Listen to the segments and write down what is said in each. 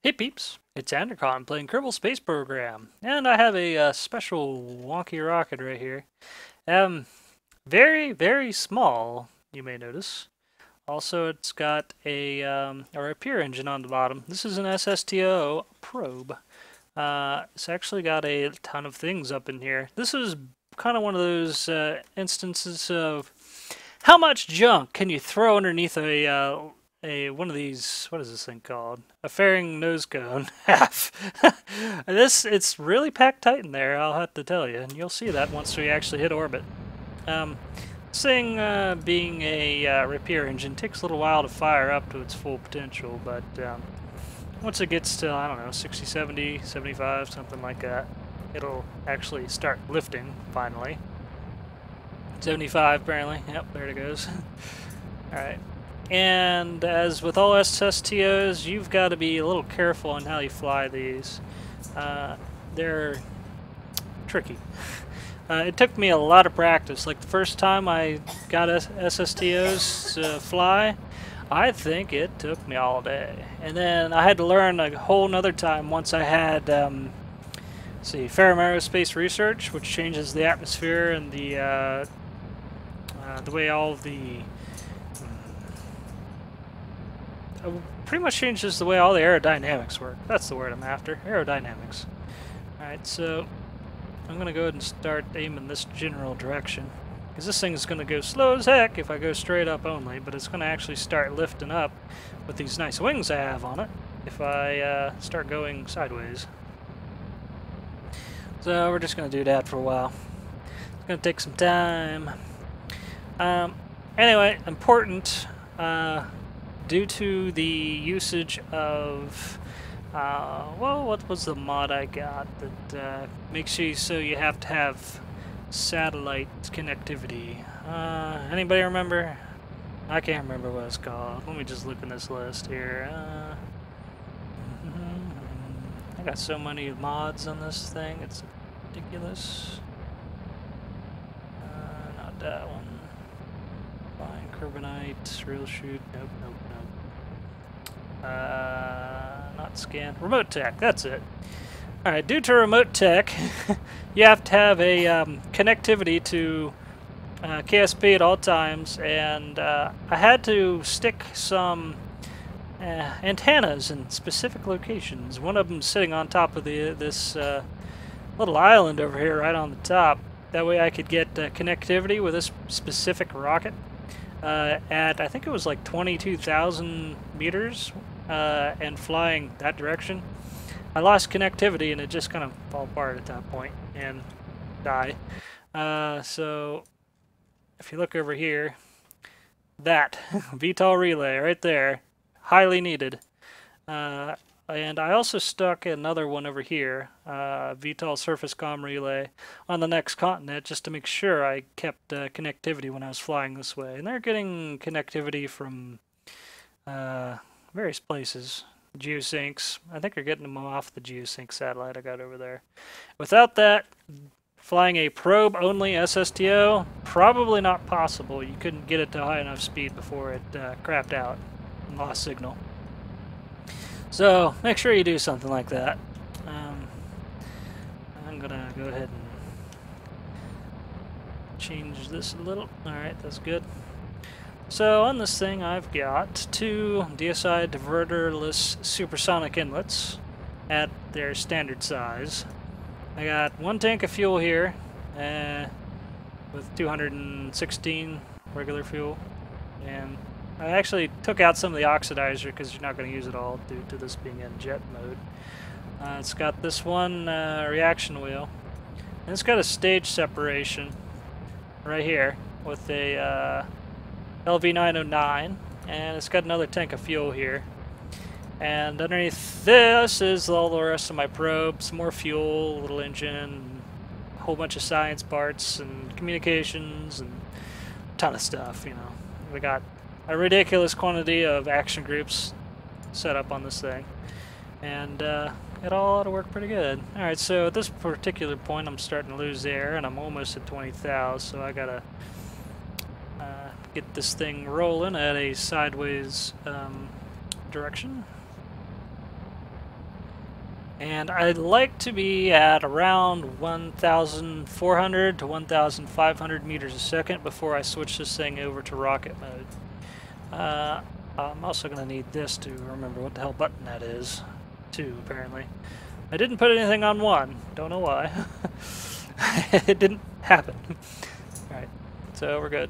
Hey peeps, it's Andercon playing Kerbal Space Program, and I have a special wonky rocket right here. Very, very small, you may notice. Also, it's got a repair engine on the bottom. This is an SSTO probe. It's actually got a ton of things up in here. This is kind of one of those instances of how much junk can you throw underneath a one of these, what is this thing called? A fairing nose cone half. It's really packed tight in there, I'll have to tell you, and you'll see that once we actually hit orbit. This thing, being a repair engine, takes a little while to fire up to its full potential, but once it gets to, I don't know, 60, 70, 75, something like that, it'll actually start lifting, finally. 75, apparently. Yep, there it goes. Alright. And as with all SSTOs, you've got to be a little careful on how you fly these. They're tricky. It took me a lot of practice. Like the first time I got SSTOs to fly, I think it took me all day. And then I had to learn a whole nother time once I had, Ferram Aerospace Research, which changes the atmosphere and the way all of the pretty much changes the way all the aerodynamics work. That's the word I'm after. Aerodynamics. Alright, so I'm going to go ahead and start aiming this general direction. Because this thing is going to go slow as heck if I go straight up only, but it's going to actually start lifting up with these nice wings I have on it if I start going sideways. So we're just going to do that for a while. It's going to take some time. Anyway, important, due to the usage of, well, what was the mod I got that makes you so you have to have satellite connectivity? Anybody remember? I can't remember what it's called. Let me just look in this list here. I got so many mods on this thing, it's ridiculous. Not that one. Fine, Kerbonite, real Chute, nope. Not scan. Remote tech, that's it. Alright, due to remote tech, you have to have a connectivity to KSP at all times, and I had to stick some antennas in specific locations. One of them sitting on top of this little island over here right on the top. That way I could get connectivity with this specific rocket at, I think it was like 22,000 meters and flying that direction. I lost connectivity and it just kind of fell apart at that point and die. So if you look over here, that VTOL relay right there, highly needed. And I also stuck another one over here, VTOL surface comm relay, on the next continent just to make sure I kept connectivity when I was flying this way. And they're getting connectivity from various places. Geosyncs. I think they're getting them off the Geosync satellite I got over there. Without that, flying a probe-only SSTO, probably not possible. You couldn't get it to high enough speed before it crapped out and lost signal. So, make sure you do something like that. I'm gonna go ahead and change this a little. Alright, that's good. So, on this thing I've got two DSI diverterless supersonic inlets at their standard size. I got one tank of fuel here with 216 regular fuel, and I actually took out some of the oxidizer because you're not going to use it all due to this being in jet mode. It's got this one reaction wheel, and it's got a stage separation right here with a LV909, and it's got another tank of fuel here. And underneath this is all the rest of my probe, some more fuel, a little engine, a whole bunch of science parts and communications and a ton of stuff, you know. We got a ridiculous quantity of action groups set up on this thing, and it all ought to work pretty good. Alright, so at this particular point I'm starting to lose air and I'm almost at 20,000, so I gotta get this thing rolling at a sideways direction. And I'd like to be at around 1,400 to 1,500 meters a second before I switch this thing over to rocket mode. I'm also going to need this to remember what the hell button that is, too, apparently. I didn't put anything on 1. Don't know why. It didn't happen. Alright, so we're good.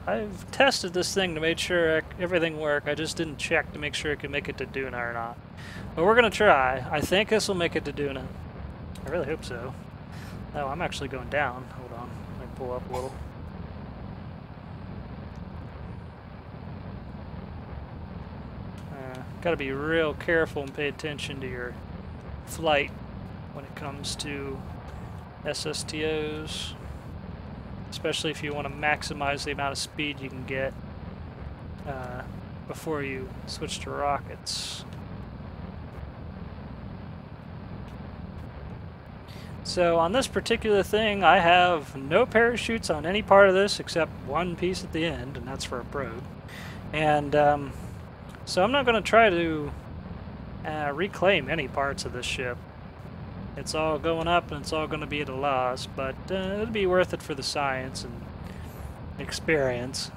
I've tested this thing to make sure everything worked. I just didn't check to make sure it could make it to Duna or not. But we're going to try. I think this will make it to Duna. I really hope so. Oh, I'm actually going down. Hold on. Let me pull up a little. Got to be real careful and pay attention to your flight when it comes to SSTOs. Especially if you want to maximize the amount of speed you can get before you switch to rockets. So on this particular thing, I have no parachutes on any part of this except one piece at the end, and that's for a probe. And so I'm not going to try to reclaim any parts of this ship. It's all going up and it's all going to be at a loss, but it'll be worth it for the science and experience.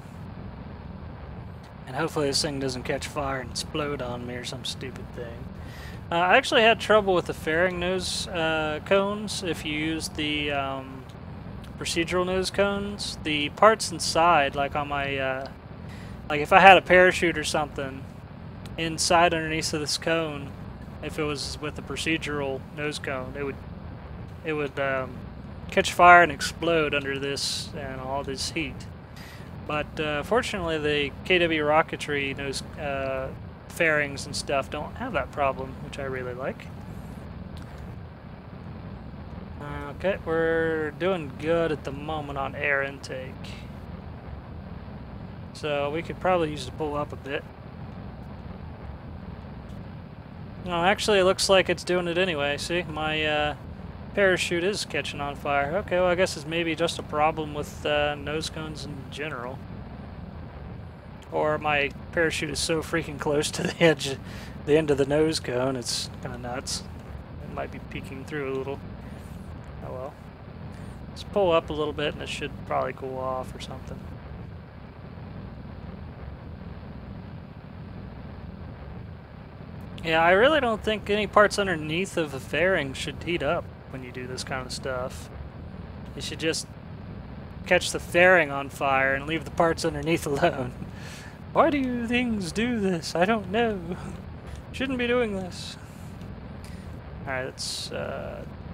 And hopefully this thing doesn't catch fire and explode on me or some stupid thing. I actually had trouble with the fairing nose cones. If you use the procedural nose cones, the parts inside, like on my, like if I had a parachute or something inside underneath of this cone, if it was with the procedural nose cone, it would catch fire and explode under this and all this heat. But fortunately, the KW Rocketry nose fairings and stuff don't have that problem, which I really like. Okay, we're doing good at the moment on air intake, so we could probably use to pull up a bit. No, actually it looks like it's doing it anyway. See, my parachute is catching on fire. Okay, well I guess it's maybe just a problem with nose cones in general. Or my parachute is so freaking close to the edge, the end of the nose cone, it's kind of nuts. It might be peeking through a little. Oh well. Let's pull up a little bit and it should probably cool off or something. Yeah, I really don't think any parts underneath of the fairing should heat up when you do this kind of stuff. You should just catch the fairing on fire and leave the parts underneath alone. Why do things do this? I don't know. Shouldn't be doing this. Alright, it's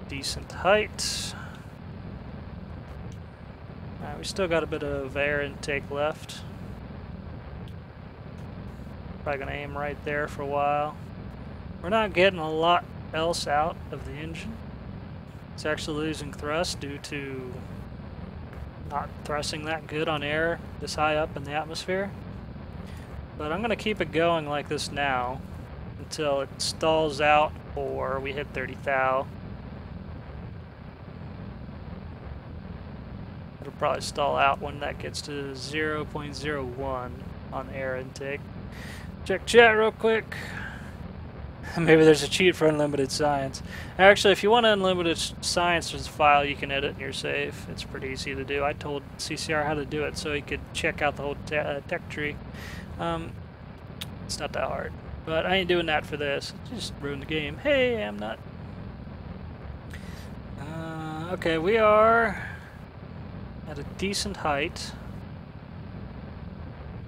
decent height. Alright, we still got a bit of air intake left. Probably gonna aim right there for a while. We're not getting a lot else out of the engine. It's actually losing thrust due to not thrusting that good on air this high up in the atmosphere. But I'm going to keep it going like this now until it stalls out or we hit 30 thou. It'll probably stall out when that gets to 0.01 on air intake. Check chat real quick. Maybe there's a cheat for unlimited science. Actually, if you want unlimited science, there's a file you can edit and you're safe. It's pretty easy to do. I told CCR how to do it so he could check out the whole tech tree. It's not that hard. But I ain't doing that for this. Just ruin the game. Hey, I'm not. Okay, we are at a decent height.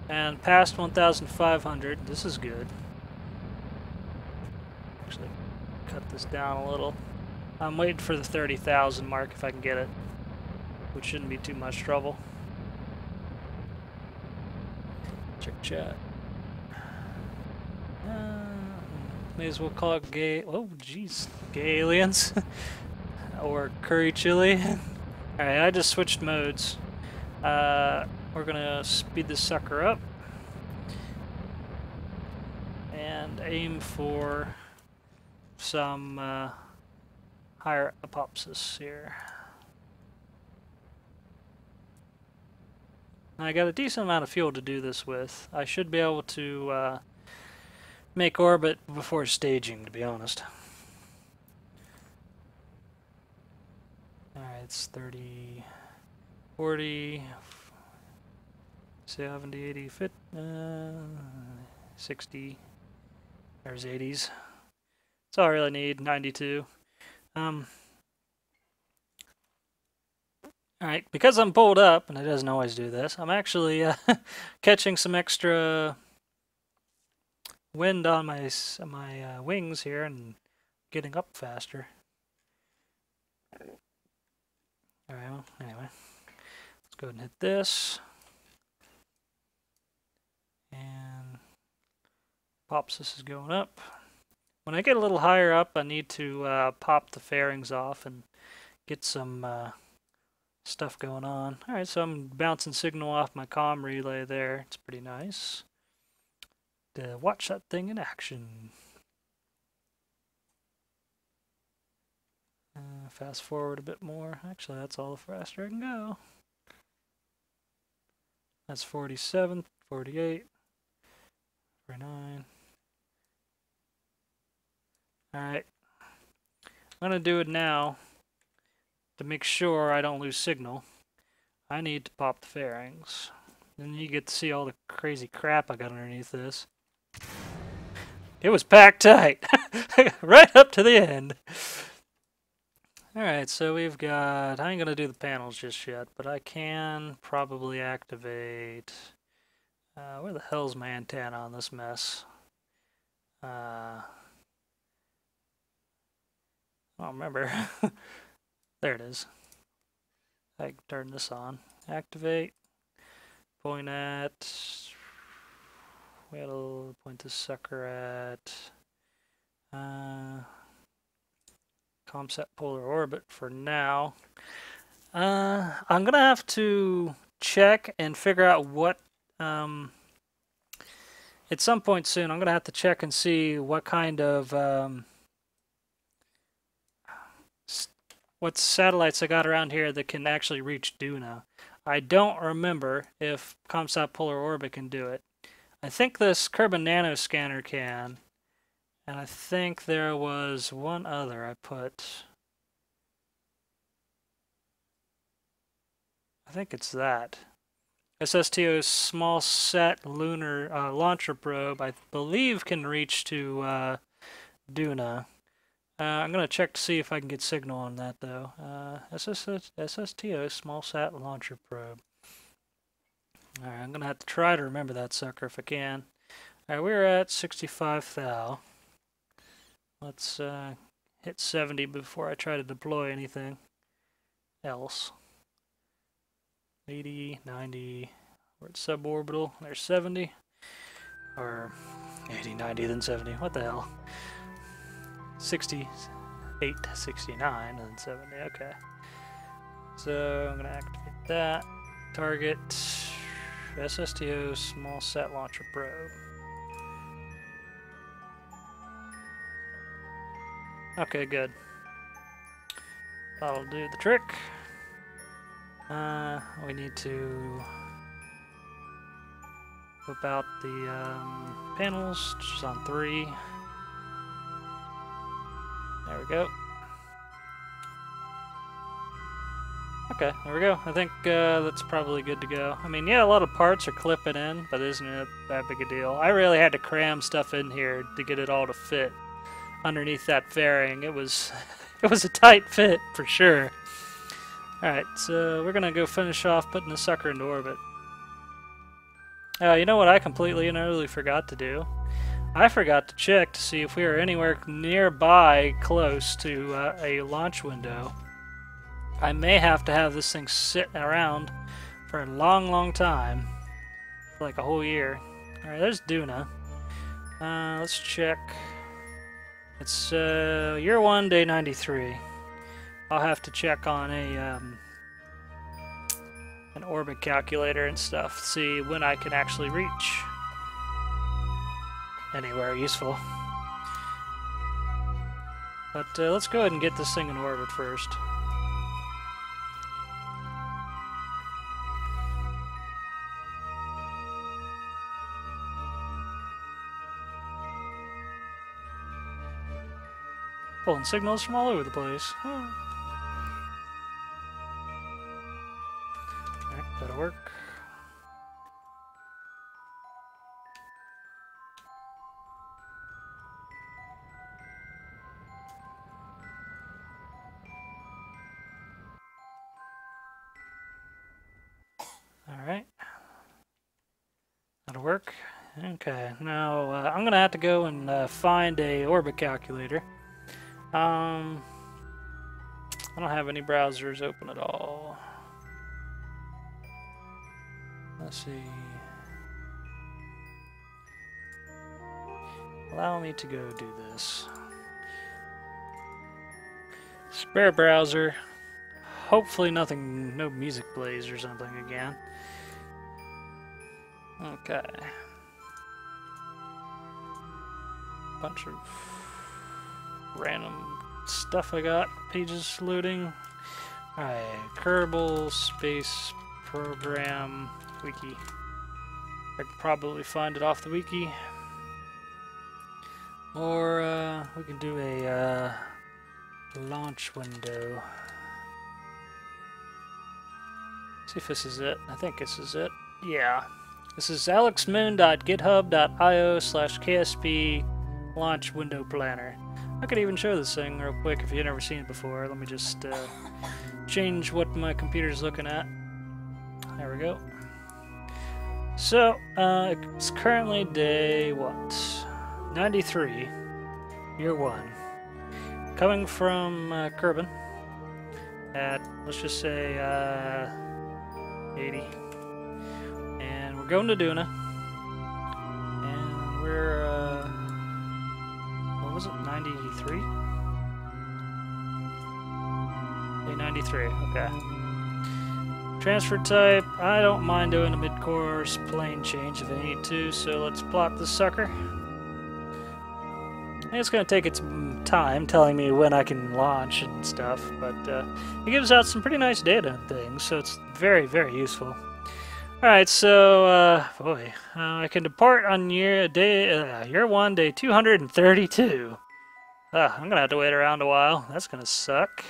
And past 1,500. This is good. Actually, cut this down a little. I'm waiting for the 30,000 mark if I can get it, which shouldn't be too much trouble. Check chat. May as well call it gay. Oh, jeez, gay aliens or curry chili. All right, I just switched modes. We're gonna speed this sucker up and aim for some higher apopsis here. I got a decent amount of fuel to do this with. I should be able to make orbit before staging, to be honest. Alright, it's 30, 40, 70, 80, 50, 60. There's 80s. That's all I really need, 92. Alright, because I'm pulled up, and it doesn't always do this, I'm actually catching some extra wind on my wings here and getting up faster. Alright, well, anyway. Let's go ahead and hit this. And pops, this is going up. When I get a little higher up, I need to pop the fairings off and get some stuff going on. Alright, so I'm bouncing signal off my comm relay there. It's pretty nice to watch that thing in action. Fast forward a bit more. Actually, that's all the faster I can go. That's 47, 48, 49. Alright. I'm going to do it now. To make sure I don't lose signal, I need to pop the fairings. Then you get to see all the crazy crap I got underneath this. It was packed tight. Right up to the end. Alright, so we've got... I ain't going to do the panels just yet, but I can probably activate... where the hell's my antenna on this mess? I don't remember. There it is. I can turn this on. Activate. Point at... We'll point this sucker at... ComSat Polar Orbit for now. I'm going to have to check and figure out what... at some point soon, I'm going to have to check and see what kind of... what satellites I got around here that can actually reach Duna. I don't remember if ComSat Polar Orbit can do it. I think this Kerbal Nano Scanner can. And I think there was one other I put. I think it's that. SSTO's small sat lunar launcher probe, I believe, can reach to Duna. I'm going to check to see if I can get signal on that, though. SSTO, small sat launcher probe. Alright, I'm going to have to try to remember that sucker if I can. Alright, we're at 65 thou. Let's hit 70 before I try to deploy anything else. 80, 90, we're at suborbital. There's 70. Or 80, 90, then 70. What the hell? 68, 69, and then 70. Okay. So I'm going to activate that. Target SSTO small sat launcher probe. Okay, good. That'll do the trick. We need to whip out the panels, just on 3. There we go. Okay, there we go. I think that's probably good to go. I mean, yeah, a lot of parts are clipping in, but isn't it that big a deal? I really had to cram stuff in here to get it all to fit underneath that fairing. It was it was a tight fit for sure. Alright, so we're gonna go finish off putting the sucker into orbit. You know what I completely and utterly forgot to do? I forgot to check to see if we are anywhere nearby close to a launch window. I may have to have this thing sit around for a long, long time. For like a whole year. Alright, there's Duna. Let's check. It's year 1, day 93. I'll have to check on an orbit calculator and stuff, see when I can actually reach anywhere useful. But let's go ahead and get this thing in orbit first. Pulling signals from all over the place. Alright, that'll work. Alright. That'll work. Okay, now I'm going to have to go and find a orbit calculator. I don't have any browsers open at all. Let's see. Allow me to go do this. Spare browser. Hopefully nothing, no music plays or something again. Okay. Bunch of random stuff I got. Pages loading. Alright, Kerbal Space Program Wiki. I could probably find it off the wiki. Or we can do a launch window. See if this is it. I think this is it. Yeah. This is alexmoon.github.io/KSP launch window planner. I could even show this thing real quick if you've never seen it before. Let me just change what my computer's looking at. There we go. So, it's currently day, what? 93, year 1. Coming from Kerbin at, let's just say, 80. And we're going to Duna. And we're, what was it, 93? Day 93, okay. Transfer type, I don't mind doing a mid-course plane change if I need to, so let's plot this sucker. It's going to take its time telling me when I can launch and stuff, but it gives out some pretty nice data and things, so it's very, very useful. Alright, so, boy, I can depart on year 1, day 232. I'm going to have to wait around a while. That's going to suck.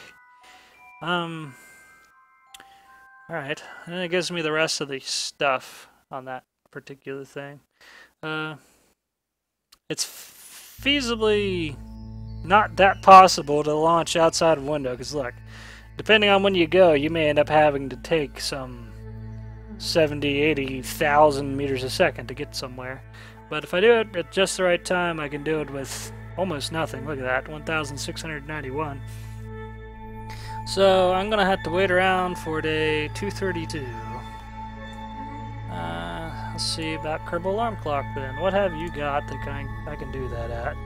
Alright, and it gives me the rest of the stuff on that particular thing. It's feasibly not that possible to launch outside of window, because look, depending on when you go, you may end up having to take some 70,000-80,000 meters a second to get somewhere. But if I do it at just the right time, I can do it with almost nothing. Look at that, 1,691. So I'm gonna have to wait around for day 232. Let's see about Kerbal Alarm Clock then. What have you got that I can do that at?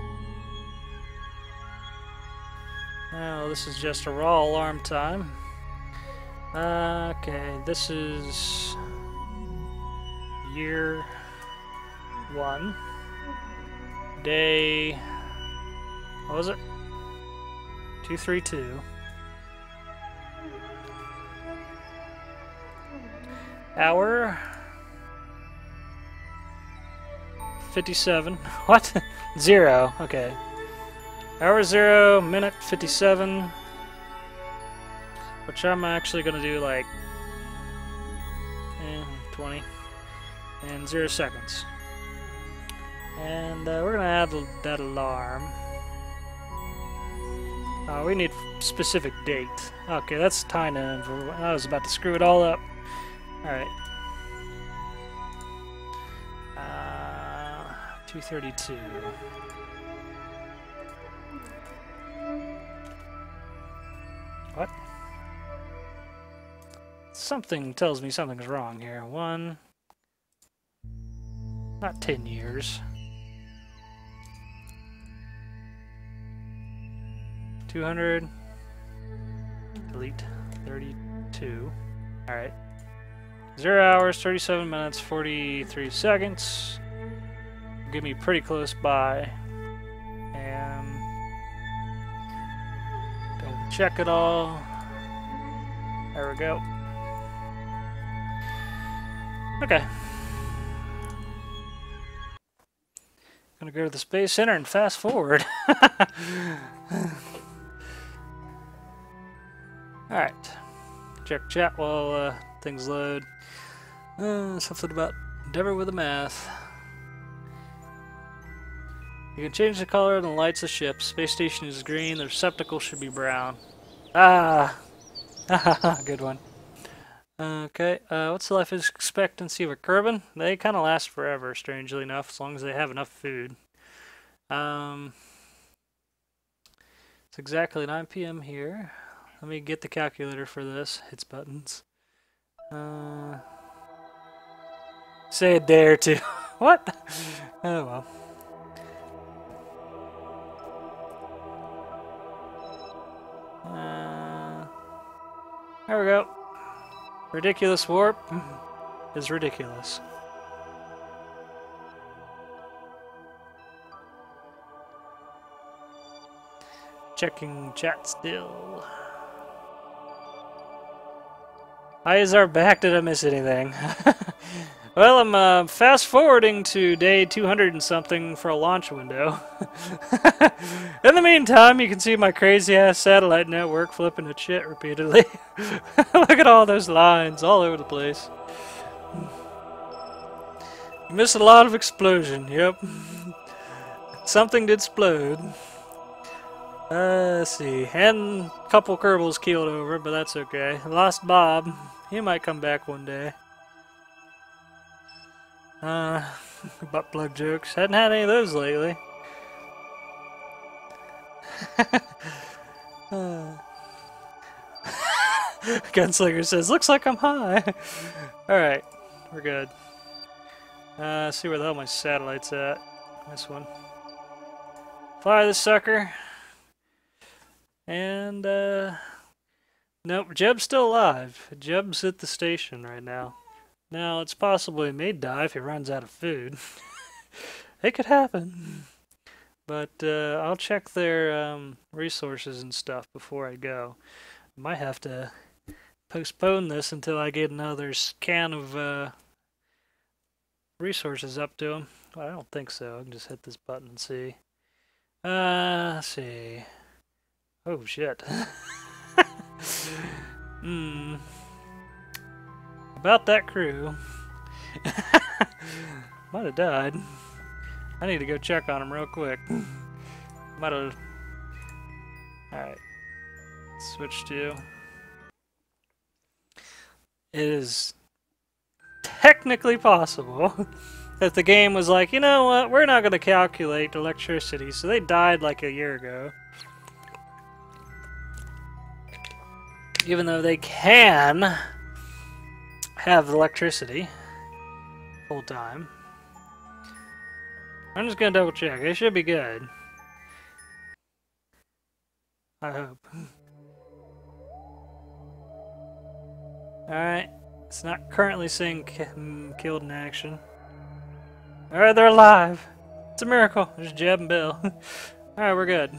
Oh, this is just a raw alarm time. Okay, this is year 1. Day, what was it? 232. Hour 57. What? 0. Okay. Hour 0, minute 57. Which I'm actually gonna do like 20 and 0 seconds. And we're gonna add that alarm. We need specific date. Okay, that's time. I was about to screw it all up. Alright. 232. What? Something tells me something's wrong here. Not 10 years. 200. Delete. 32. Alright. 0 hours, 37 minutes, 43 seconds. Get me pretty close by. And check it all. There we go. Okay. Gonna go to the Space Center and fast forward. Alright. Check chat while things load. Something about endeavor with the math. You can change the color of the lights of ships. Space station is green, the receptacle should be brown. Ah! Good one. Okay, what's the life expectancy of a Kerbin? They kind of last forever, strangely enough, as long as they have enough food. It's exactly 9 p.m. here. Let me get the calculator for this. Hits buttons. Say a day or two. What? Oh well. There we go. Ridiculous warp is ridiculous. Checking chat still. Eyes are back. Did I miss anything? Well, I'm fast forwarding to day 200 and something for a launch window. In the meantime, you can see my crazy ass satellite network flipping its shit repeatedly. Look at all those lines all over the place. You missed a lot of explosion, yep. Something did explode. Let's see. And a couple Kerbals keeled over, but that's okay. Lost Bob. He might come back one day. Butt plug jokes. Hadn't had any of those lately. Gunslinger says, looks like I'm high. Alright, we're good. See where the hell my satellite's at. This one. Fly this sucker. And, nope, Jeb's still alive. Jeb's at the station right now. Now, it's possible he may die if he runs out of food. It could happen. But I'll check their resources and stuff before I go. I might have to postpone this until I get another scan of resources up to them. Well, I don't think so. I can just hit this button and see. Let's see. Oh, shit. About that crew. Might have died. I need to go check on him real quick. Might have... Alright. Switch to... It is technically possible that the game was like, you know what, we're not going to calculate electricity, so they died like a year ago. Even though they can have electricity full time. I'm just gonna double check. It should be good. I hope. Alright. It's not currently saying killed in action. Alright, they're alive. It's a miracle. There's Jeb and Bill. Alright, we're good.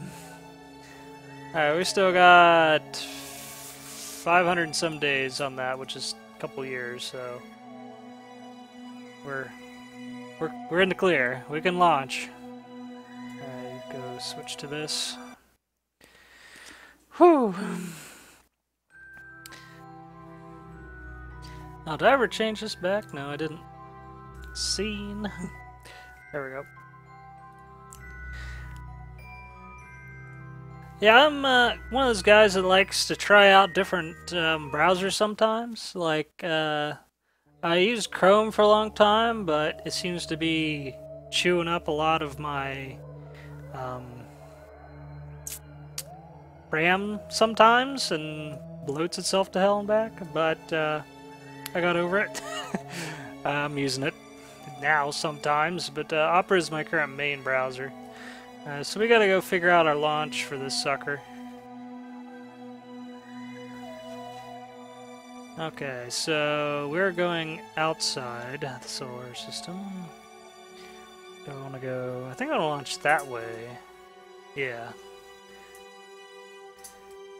Alright, we still got 500 and some days on that, which is a couple years, so we're in the clear. We can launch. Alright, go switch to this. Whew. Now, did I ever change this back? No, I didn't. Scene. There we go. Yeah, I'm one of those guys that likes to try out different browsers sometimes. Like, I used Chrome for a long time, but it seems to be chewing up a lot of my RAM sometimes and bloats itself to hell and back, but I got over it. I'm using it now sometimes, but Opera is my current main browser. So we gotta go figure out our launch for this sucker. Okay, so we're going outside the solar system. Do I want to go... I think I want to launch that way. Yeah.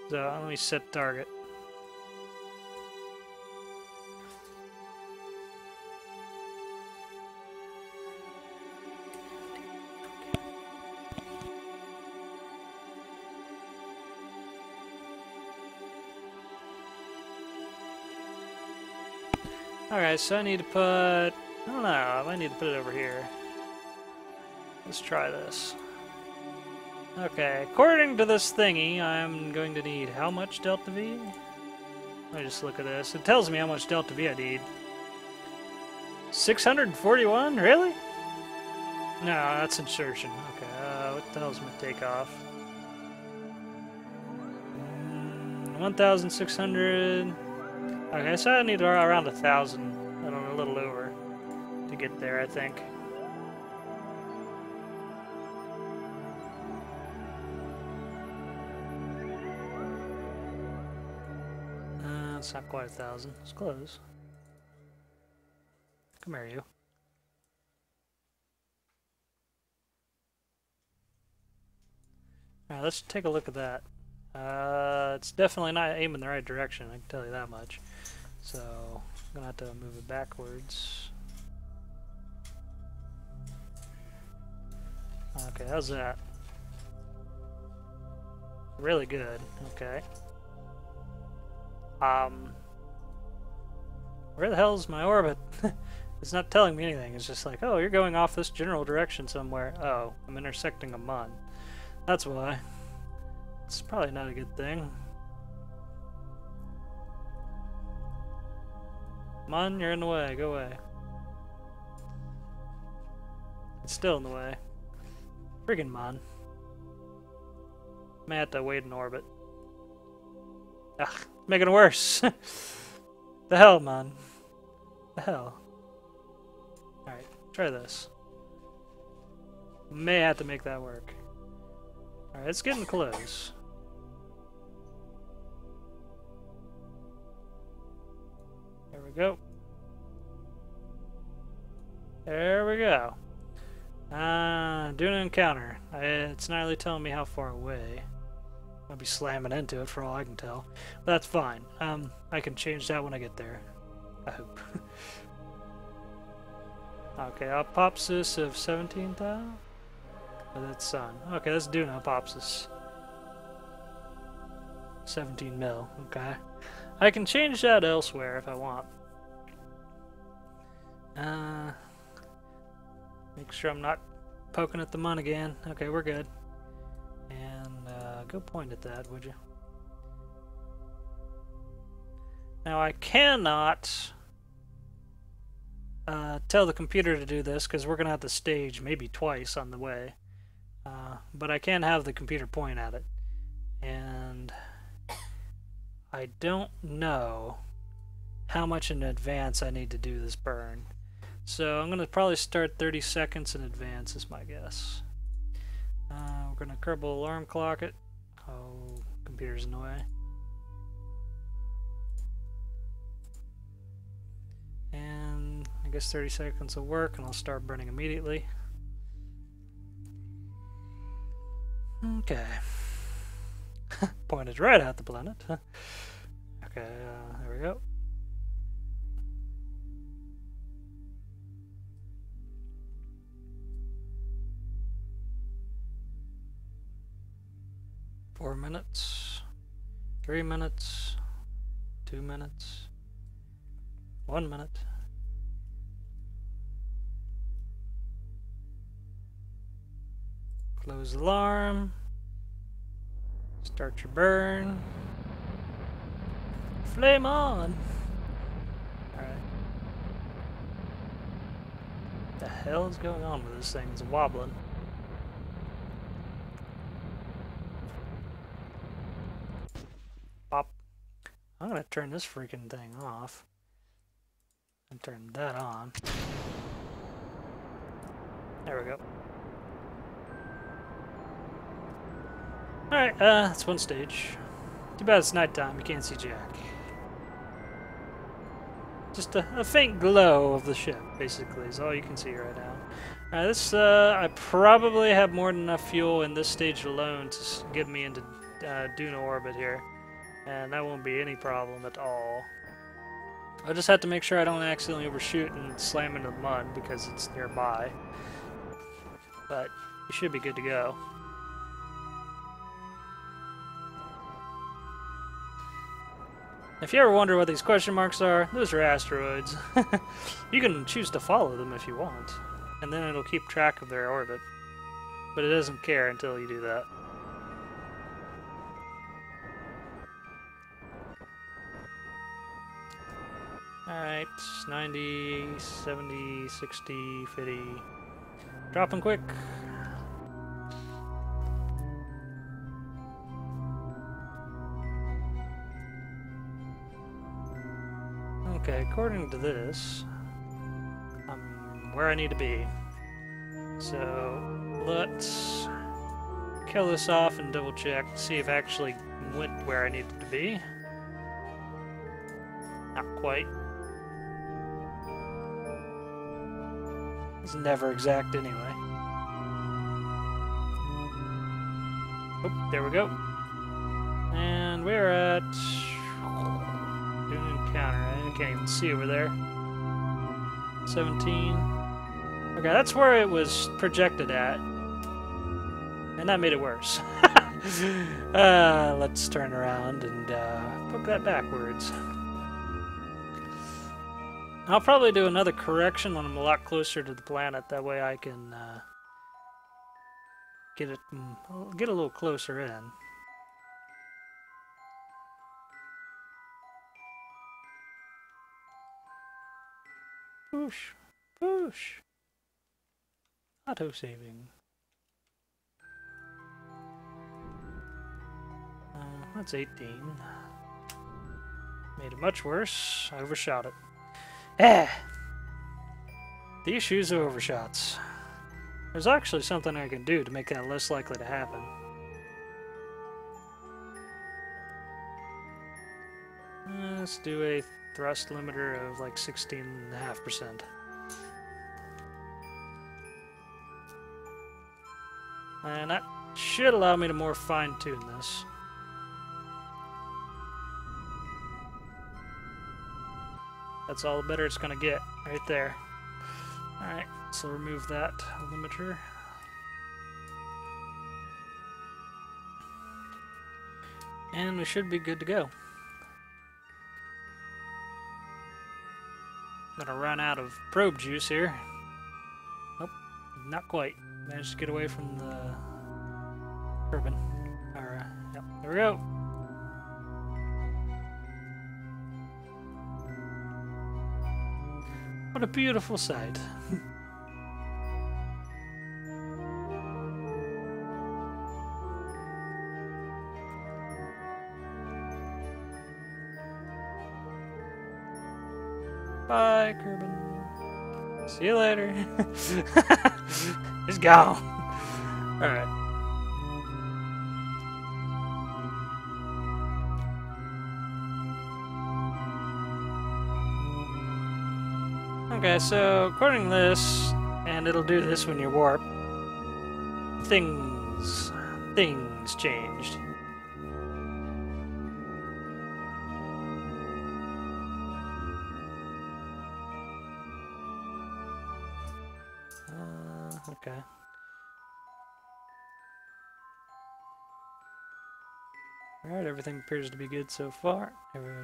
So let me set target. Alright, so I need to put... I don't know, I might need to put it over here. Let's try this. Okay, according to this thingy, I'm going to need how much delta V? Let me just look at this. It tells me how much delta V I need. 641? Really? No, that's insertion. Okay, what the hell's my takeoff? 1,600. Okay, so I need around 1,000. I don't know, a little over to get there, I think. It's not quite 1,000. It's close. Come here, you. Alright, let's take a look at that. It's definitely not aiming in the right direction, I can tell you that much. So, I'm gonna have to move it backwards. Okay, how's that? Really good. Okay. Where the hell is my orbit? It's not telling me anything. It's just like, oh, you're going off this general direction somewhere. Oh, I'm intersecting a mun. That's why. It's probably not a good thing. Mun, you're in the way. Go away. It's still in the way. Friggin' mun. May have to wait in orbit. Ugh, making it worse. The hell, man. The hell. Alright, try this. May have to make that work. Alright, it's getting close. There we go. There we go. Doing an encounter. It's not really telling me how far away. I'll be slamming into it for all I can tell. But that's fine. I can change that when I get there. I hope. Okay, apopsis of 17,000? Oh, that's sun. Okay, that's Duna apopsis. 17 mil. Okay. I can change that elsewhere if I want. Make sure I'm not poking at the mun again. Okay, we're good. And go point at that, would you? Now I cannot tell the computer to do this because we're going to have to stage maybe twice on the way. But I can have the computer point at it. And I don't know how much in advance I need to do this burn. So I'm going to probably start 30 seconds in advance is my guess. We're going to Kerbal Alarm Clock it. Oh, computer's in the way. And I guess 30 seconds will work and I'll start burning immediately. Okay. Pointed right at the planet. Okay, there we go. Four minutes, 3 minutes, 2 minutes, 1 minute. Close the alarm. Start your burn. Flame on! Alright. What the hell is going on with this thing? It's wobbling. Pop. I'm gonna turn this freaking thing off. And turn that on. There we go. Alright, that's one stage. Too bad it's nighttime, you can't see jack. Just a faint glow of the ship, basically, is all you can see right now. Alright, this, I probably have more than enough fuel in this stage alone to get me into Duna orbit here. And that won't be any problem at all. I'll just have to make sure I don't accidentally overshoot and slam into the mud because it's nearby. But you should be good to go. If you ever wonder what these question marks are, those are asteroids. You can choose to follow them if you want, and then it'll keep track of their orbit. But it doesn't care until you do that. Alright, 90, 70, 60, 50. Dropping quick. Okay, according to this, I'm where I need to be. So let's kill this off and double check, see if I actually went where I needed to be. Not quite. It's never exact anyway. Oh, there we go. And we're at doing encounter. I can't even see over there. 17. Okay, that's where it was projected at. And that made it worse. Let's turn around and poke that backwards. I'll probably do another correction when I'm a lot closer to the planet. That way I can get a little closer in. Push, push. Auto saving. That's 18. Made it much worse. I overshot it. The issues of overshots. There's actually something I can do to make that less likely to happen. Let's do a thrust limiter of like 16.5%. And that should allow me to more fine-tune this. That's all the better it's going to get, right there. Alright, so remove that limiter. And we should be good to go. I'm going to run out of probe juice here. Nope, not quite. Managed to get away from the turbine. Alright, yep, there we go. What a beautiful sight. Bye, Kerbin. See you later. He's gone. Alright. Okay, so according to this, and it'll do this when you warp, things changed. Okay. Alright, everything appears to be good so far.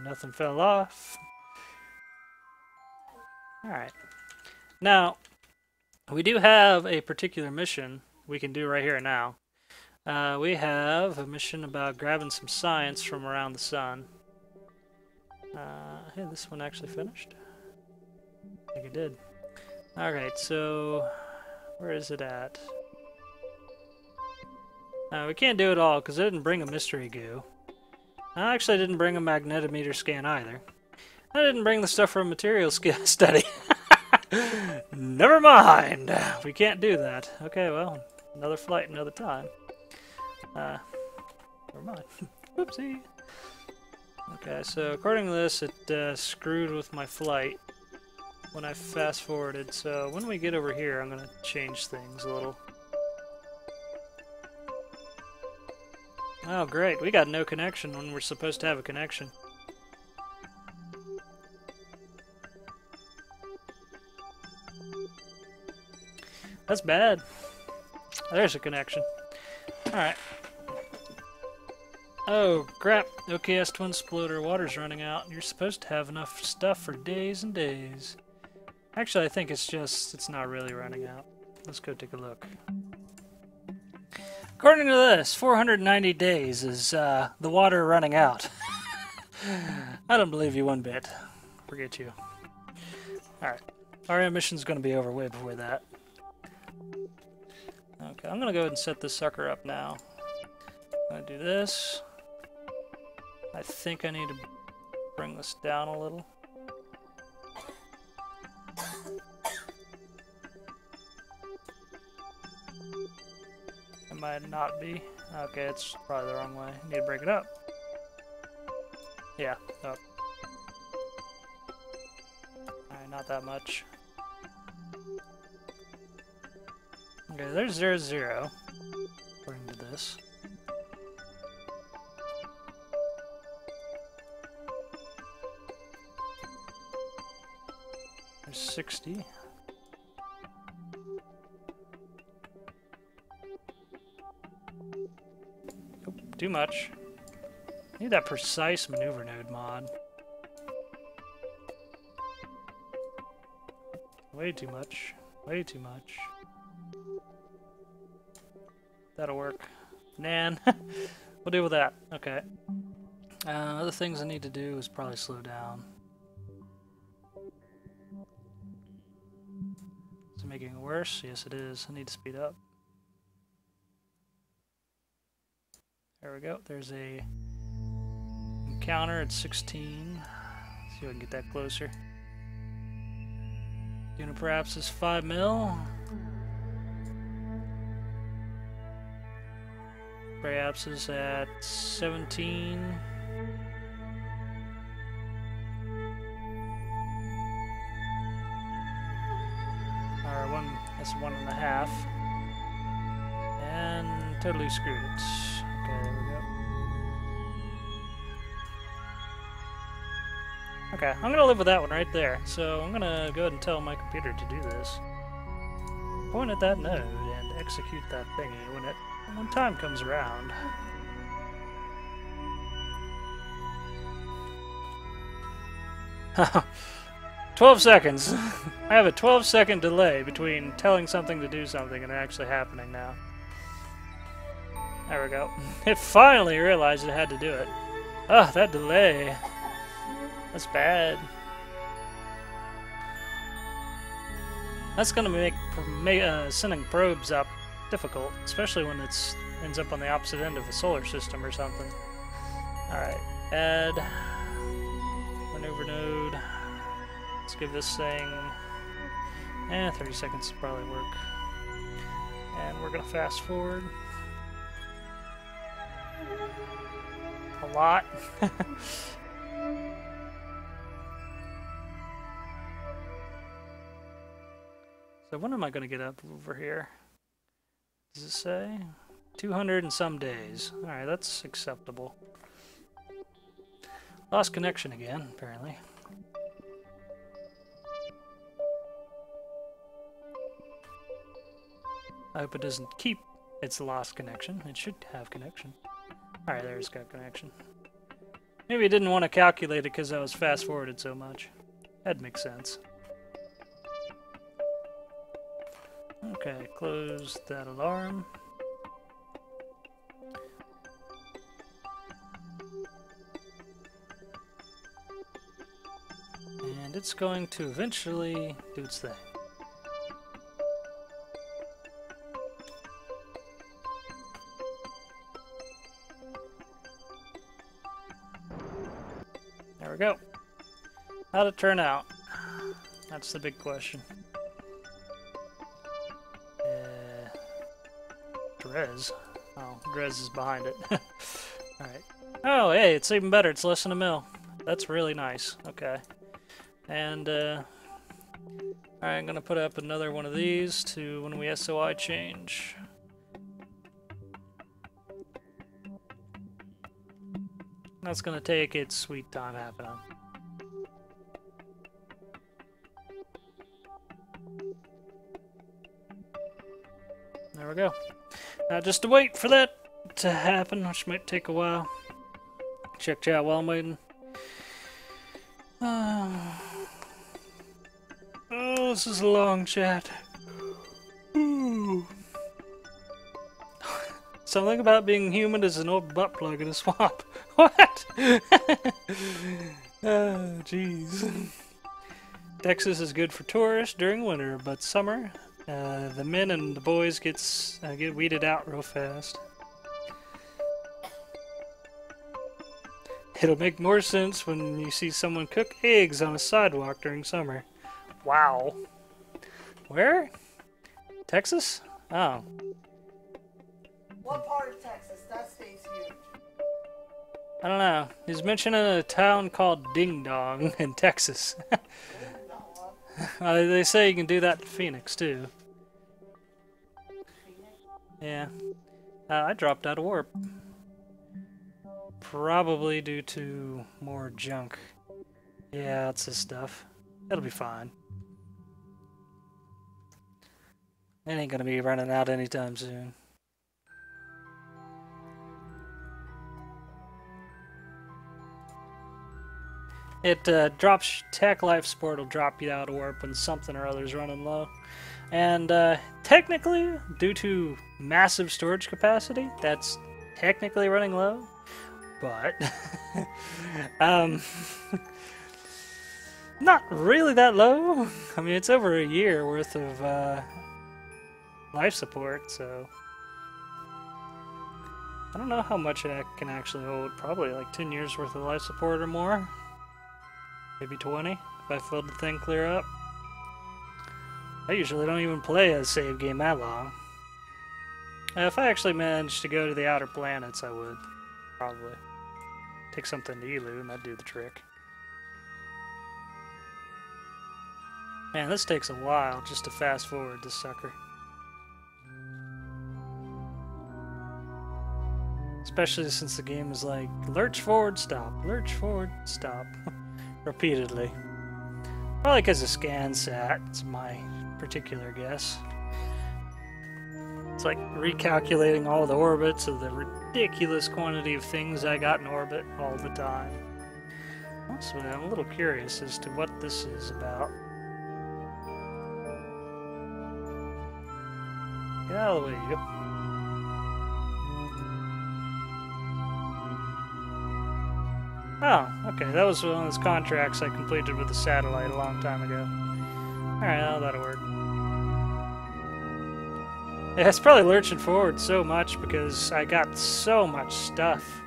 Nothing fell off. Alright. Now, we do have a particular mission we can do right here now. We have a mission about grabbing some science from around the sun. Hey, this one actually finished? I think it did. Alright, so where is it at? We can't do it all because I didn't bring a mystery goo. I actually didn't bring a magnetometer scan either. I didn't bring the stuff from material study. Never mind. We can't do that. Okay, well, another flight, another time. Never mind. Whoopsie. Okay, so according to this, it screwed with my flight when I fast forwarded. So when we get over here, I'm gonna change things a little. Oh, great. We got no connection when we're supposed to have a connection. That's bad. There's a connection. Alright. Oh, crap. OKS twin splitter, water's running out. You're supposed to have enough stuff for days and days. Actually, I think it's not really running out. Let's go take a look. According to this, 490 days is the water running out. I don't believe you one bit. Forget you. Alright. Our emission's going to be over way before that. Okay, I'm going to go ahead and set this sucker up now. I'm going to do this. I think I need to bring this down a little. It might not be. Okay, it's probably the wrong way. I need to break it up. Yeah, up. Alright, not that much. Okay, there's 0, 0, according to this. There's 60. Nope, too much. I need that precise maneuver node mod. Way too much. Way too much. That'll work. Nan. We'll deal with that. Okay. Other things I need to do is probably slow down. Is it making it worse? Yes, it is. I need to speed up. There we go. There's a encounter at 16. See if I can get that closer. Duna perhaps is 5 mil. Perhaps is at 17. Or that's 1.5. And totally screwed it. Okay, there we go. Okay, I'm gonna live with that one right there. So I'm gonna go ahead and tell my computer to do this. Point at that node and execute that thingy when time comes around. Haha. 12 seconds. I have a 12-second delay between telling something to do something and it actually happening now. There we go. It finally realized it had to do it. Ah, that delay. That's bad. That's gonna make sending probes up difficult, especially when it ends up on the opposite end of the solar system or something. Alright, add maneuver node. Let's give this thing 30 seconds to probably work. And we're gonna fast forward. A lot. So when am I gonna get up over here? Does it say? 200 and some days. Alright, that's acceptable. Lost connection again, apparently. I hope it doesn't keep its lost connection. It should have connection. Alright, there it's got connection. Maybe it didn't want to calculate it because I was fast-forwarded so much. That makes sense. Okay, close that alarm. And it's going to eventually do its thing. There we go. How'd it turn out? That's the big question. Drez. Oh, Drez is behind it. Alright. Oh, hey, it's even better. It's less than a mil. That's really nice. Okay. And, alright, I'm gonna put up another one of these to when we SOI change. That's gonna take its sweet time happening. There we go. Now just to wait for that to happen, which might take a while. check chat while I'm waiting. Oh, this is a long chat. Ooh. Something about being human is an old butt plug in a swamp. What? Oh, jeez. Texas is good for tourists during winter, but summer, the men and the boys get weeded out real fast. It'll make more sense when you see someone cook eggs on a sidewalk during summer. Wow. Where? Texas? Oh. What part of Texas? That state's huge. I don't know. He's mentioning a town called Ding Dong in Texas. They say you can do that in Phoenix, too. Yeah. I dropped out of warp. Probably due to more junk. Yeah, that's this stuff. It'll be fine. It ain't gonna be running out anytime soon. It drops tech life support will drop you out of warp when something or other's running low. And technically, due to massive storage capacity, that's technically running low. But not really that low. I mean, it's over a year worth of life support, so I don't know how much it can actually hold. Probably like 10 years worth of life support or more. Maybe 20 if I filled the thing clear up. I usually don't even play a save game that long. If I actually managed to go to the outer planets, I would. Probably. Take something to Elu and that'd do the trick. Man, this takes a while just to fast forward this sucker. Especially since the game is like, lurch forward, stop, repeatedly. Probably because of SCANsat, it's my particular guess. It's like recalculating all the orbits of the ridiculous quantity of things I got in orbit all the time. Also, I'm a little curious as to what this is about. Get out of the way, you go. Oh, okay, that was one of those contracts I completed with the satellite a long time ago. Alright, well, that'll work. Yeah, it's probably lurching forward so much because I got so much stuff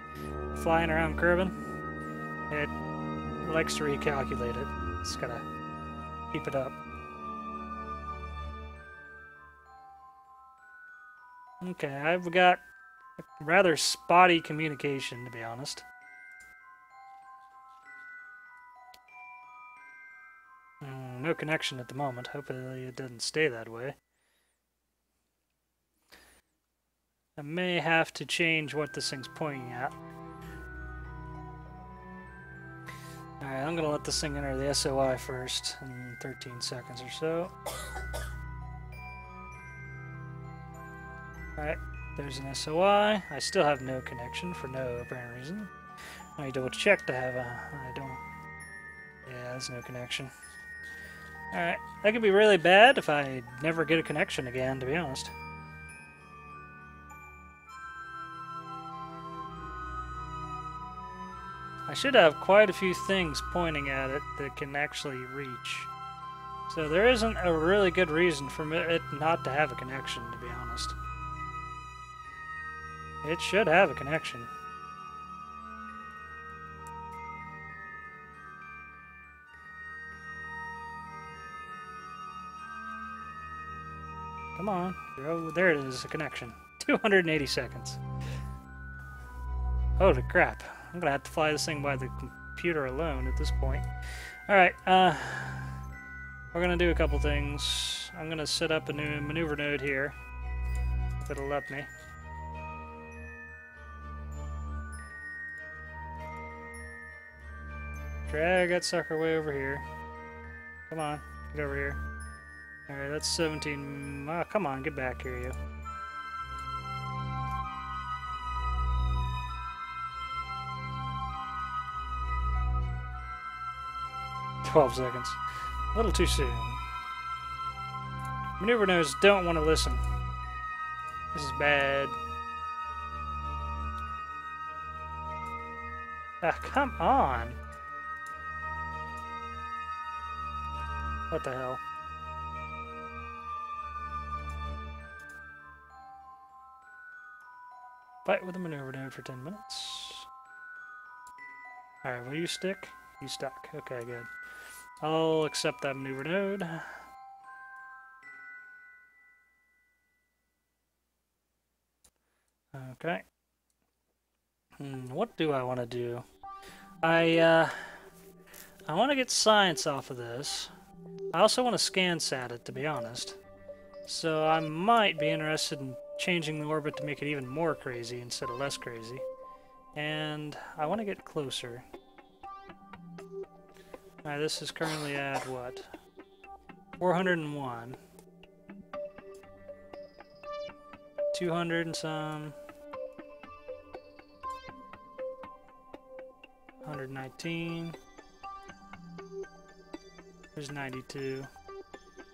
flying around Kerbin. It likes to recalculate it. Just gotta keep it up. Okay, I've got rather spotty communication, to be honest. No connection at the moment. Hopefully it doesn't stay that way. I may have to change what this thing's pointing at. Alright, I'm gonna let this thing enter the SOI first in 13 seconds or so. Alright, there's an SOI. I still have no connection for no apparent reason. I double check to have a... I don't... Yeah, there's no connection. Alright, that could be really bad if I never get a connection again, to be honest. I should have quite a few things pointing at it that can actually reach. So there isn't a really good reason for it not to have a connection, to be honest. It should have a connection. Come on. Oh, there it is, a connection. 280 seconds. Holy crap. I'm gonna have to fly this thing by the computer alone at this point. Alright, we're gonna do a couple things. I'm gonna set up a new maneuver node here, if it'll let me. Drag that sucker way over here. Come on, get over here. Alright, that's 17. Oh, come on, get back here, you. 12 seconds. A little too soon. Maneuver nodes don't want to listen. This is bad. Ah, come on! What the hell? Fight with a maneuver node for 10 minutes. Alright, will you stick? You stuck. Okay, good. I'll accept that maneuver node. Okay. What do I want to do? I want to get science off of this. I also want to SCANsat it, to be honest. So I might be interested in changing the orbit to make it even more crazy instead of less crazy. And I want to get closer. Alright, this is currently at what? 401. 200 and some. 119. There's 92.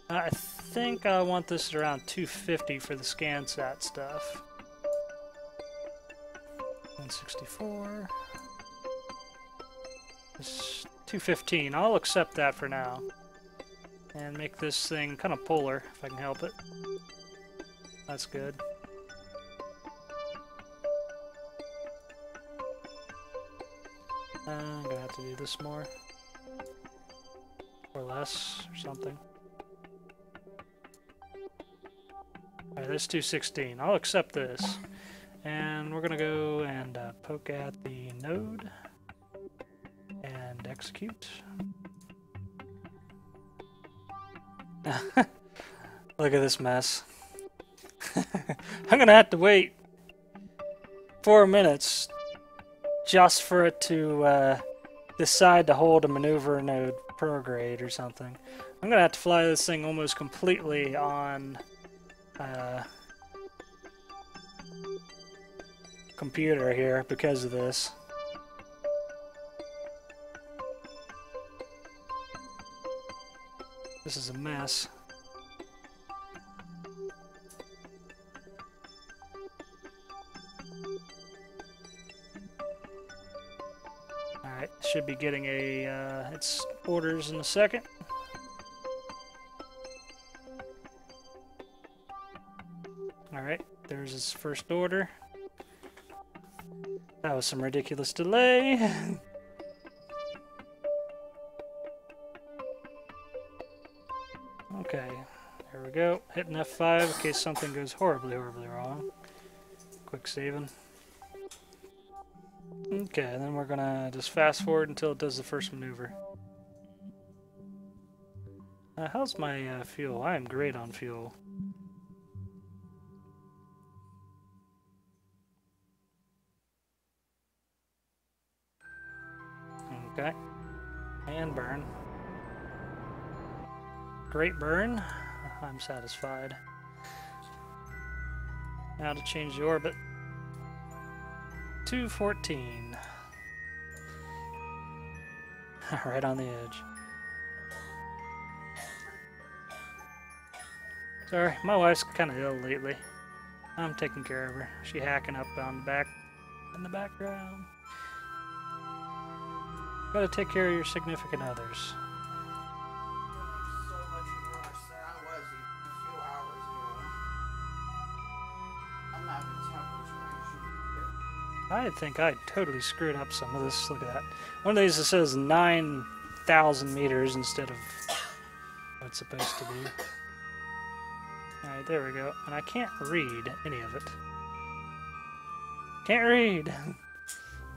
I think I want this around 250 for the SCANsat stuff. 164. This 215. I'll accept that for now. And make this thing kind of polar, if I can help it. That's good. I'm gonna have to do this more. Or less, or something. Alright, there's 216. I'll accept this. And we're gonna go and poke at the node. And execute. Look at this mess. I'm gonna have to wait 4 minutes just for it to decide to hold a maneuver node prograde or something. I'm gonna have to fly this thing almost completely on computer here because of this. This is a mess. Alright, should be getting a its orders in a second. Alright, there's its first order. That was some ridiculous delay. Okay, there we go. Hitting F5 in case something goes horribly, horribly wrong. Quick saving. Okay, and then we're gonna just fast forward until it does the first maneuver. How's my fuel? I am great on fuel. Okay. And burn. Great burn. I'm satisfied. Now to change the orbit. 214. Right on the edge. Sorry, my wife's kind of ill lately. I'm taking care of her. She hacking up on the back in the background. Gotta take care of your significant others. So much worse than I was a few hours ago. I'm not the temperature I should be. I think I totally screwed up some of this. Look at that. One of these that says 9,000 meters instead of what it's supposed to be. Alright, there we go. And I can't read any of it. Can't read!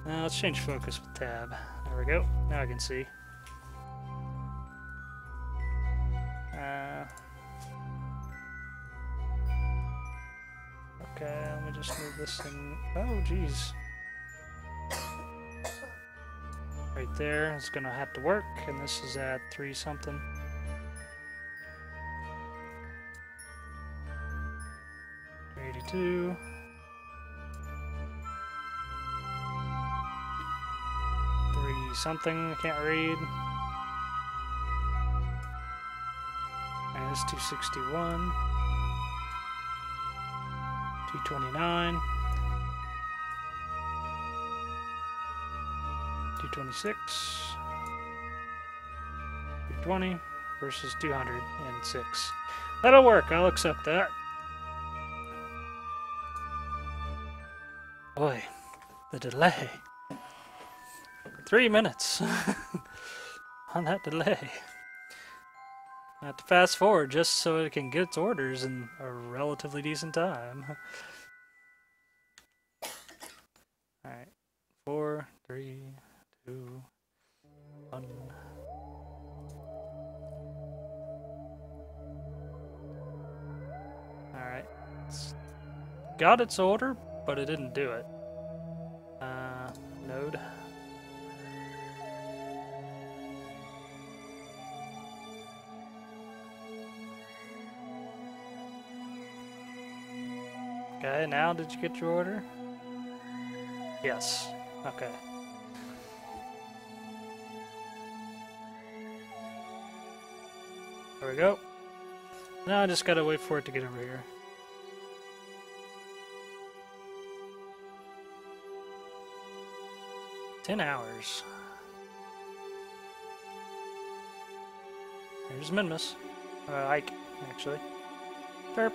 Now let's change focus with tab. There we go. Now I can see. Okay, let me just move this thing. Oh, geez. Right there, it's gonna have to work, and this is at 3 something. $382. Something I can't read. minus 261. 229. 226. 220 versus 206. That'll work. I'll accept that. Boy, the delay. 3 minutes on that delay. I have to fast forward just so it can get its orders in a relatively decent time. Alright. 4, 3, 2, 1. Alright. It's got its order, but it didn't do it. Node. Okay, now did you get your order? Yes. Okay. There we go. Now I just gotta wait for it to get over here. $10 hours. There's Minmus. Ike, actually. Derp.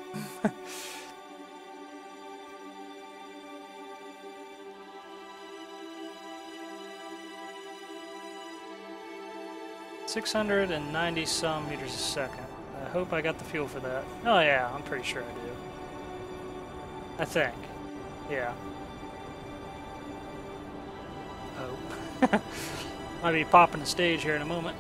690 some meters a second. I hope I got the fuel for that. Oh yeah, I'm pretty sure I do. I think. Yeah. Oh. Might be popping the stage here in a moment.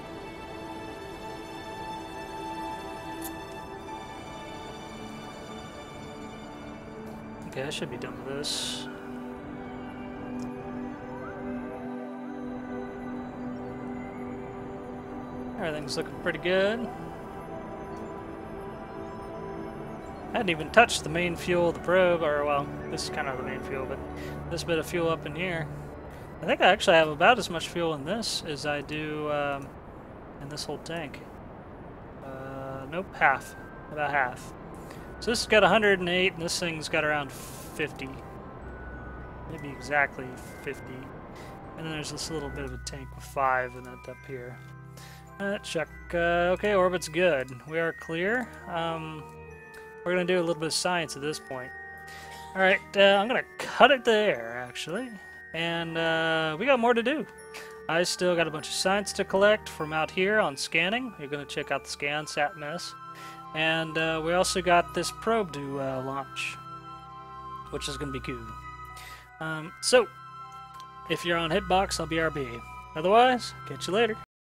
Okay, I should be done with this. Everything's looking pretty good. I hadn't even touched the main fuel of the probe, or well, this is kind of the main fuel, but this bit of fuel up in here. I think I actually have about as much fuel in this as I do in this whole tank. Nope, half. About half. So this has got 108, and this thing's got around 50. Maybe exactly 50. And then there's this little bit of a tank with 5 in it up here. Check. Okay, orbit's good. We are clear. We're going to do a little bit of science at this point. Alright, I'm going to cut it there, actually. And we got more to do. I still got a bunch of science to collect from out here on scanning. You're going to check out the SCANsat mess. And we also got this probe to launch, which is going to be cool. So, if you're on Hitbox, I'll be RB. Otherwise, catch you later.